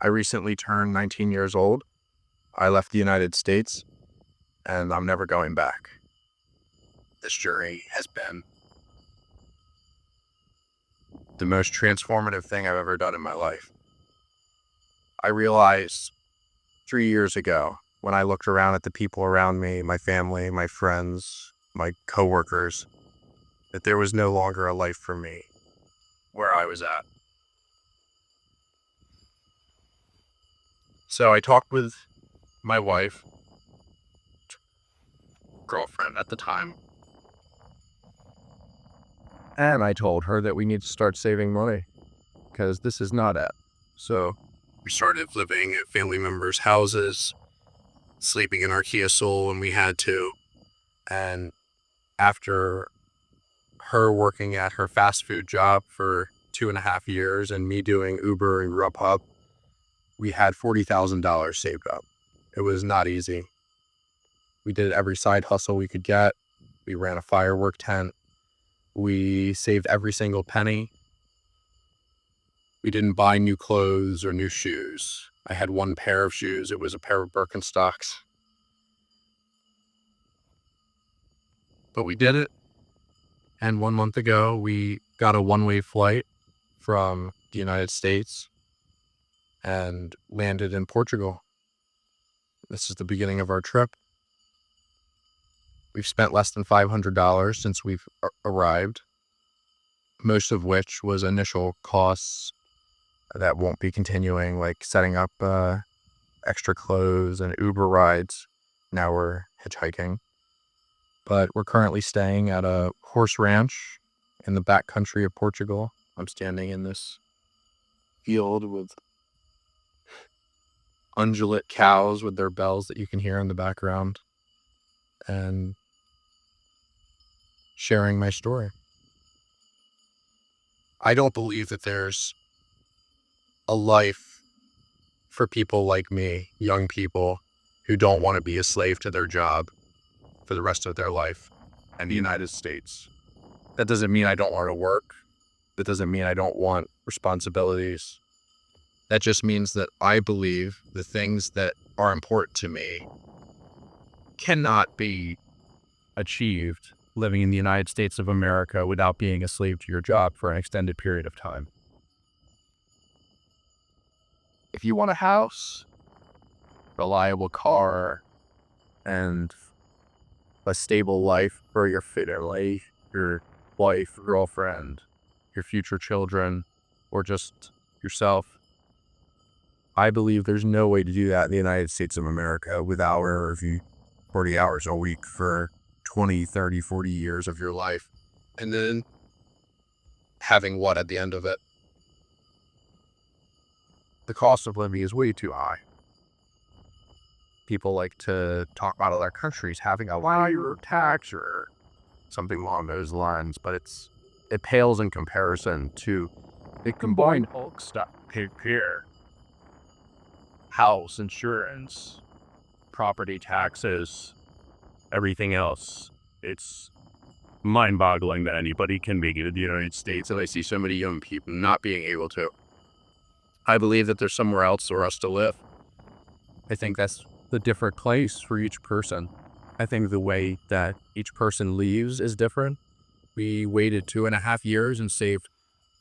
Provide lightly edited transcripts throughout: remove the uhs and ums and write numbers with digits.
I recently turned 19 years old. I left the United States, and I'm never going back. This journey has been the most transformative thing I've ever done in my life. I realized 3 years ago when I looked around at the people around me, my family, my friends, my coworkers, that there was no longer a life for me where I was at. So I talked with my wife, girlfriend at the time, and I told her that we need to start saving money because this is not it. So we started living at family members' houses, sleeping in our Kia Soul when we had to. And after her working at her fast food job for 2.5 years and me doing Uber and Grubhub, we had $40,000 saved up. It was not easy. We did every side hustle we could get. We ran a firework tent. We saved every single penny. We didn't buy new clothes or new shoes. I had one pair of shoes. It was a pair of Birkenstocks. But we did it. And 1 month ago, we got a one-way flight from the United States and landed in Portugal. This is the beginning of our trip. We've spent less than $500 since we've arrived, most of which was initial costs that won't be continuing, like setting up extra clothes and Uber rides. Now we're hitchhiking. But we're currently staying at a horse ranch in the back country of Portugal. I'm standing in this field with undulate cows with their bells that you can hear in the background, and sharing my story. I don't believe that there's a life for people like me, young people who don't want to be a slave to their job for the rest of their life in the United States. That doesn't mean I don't want to work. That doesn't mean I don't want responsibilities. That just means that I believe the things that are important to me cannot be achieved living in the United States of America without being a slave to your job for an extended period of time. If you want a house, reliable car, and a stable life for your family, your wife, girlfriend, your future children, or just yourself, I believe there's no way to do that in the United States of America without working 40 hours a week for 20, 30, 40 years of your life. And then having what at the end of it? The cost of living is way too high. People like to talk about other countries having a higher tax or something along those lines, but it pales in comparison to the combined bulk stuff here. House insurance, property taxes, everything else. It's mind-boggling that anybody can make it in the United States, and I see so many young people not being able to. I believe that there's somewhere else for us to live. I think that's the different place for each person. I think the way that each person leaves is different. We waited 2.5 years and saved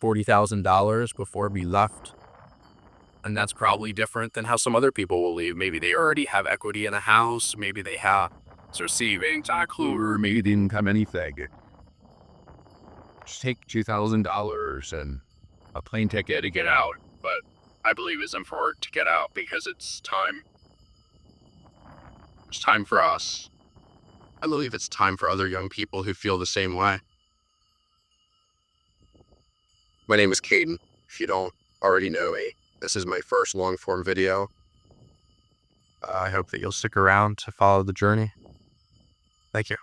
$40,000 before we left. And that's probably different than how some other people will leave. Maybe they already have equity in a house. Maybe they have their savings, or maybe they didn't have anything. Just take $2,000 and a plane ticket to get out. But I believe it's important to get out because it's time. It's time for us. I believe it's time for other young people who feel the same way. My name is Caden, if you don't already know me. This is my first long-form video. I hope that you'll stick around to follow the journey. Thank you.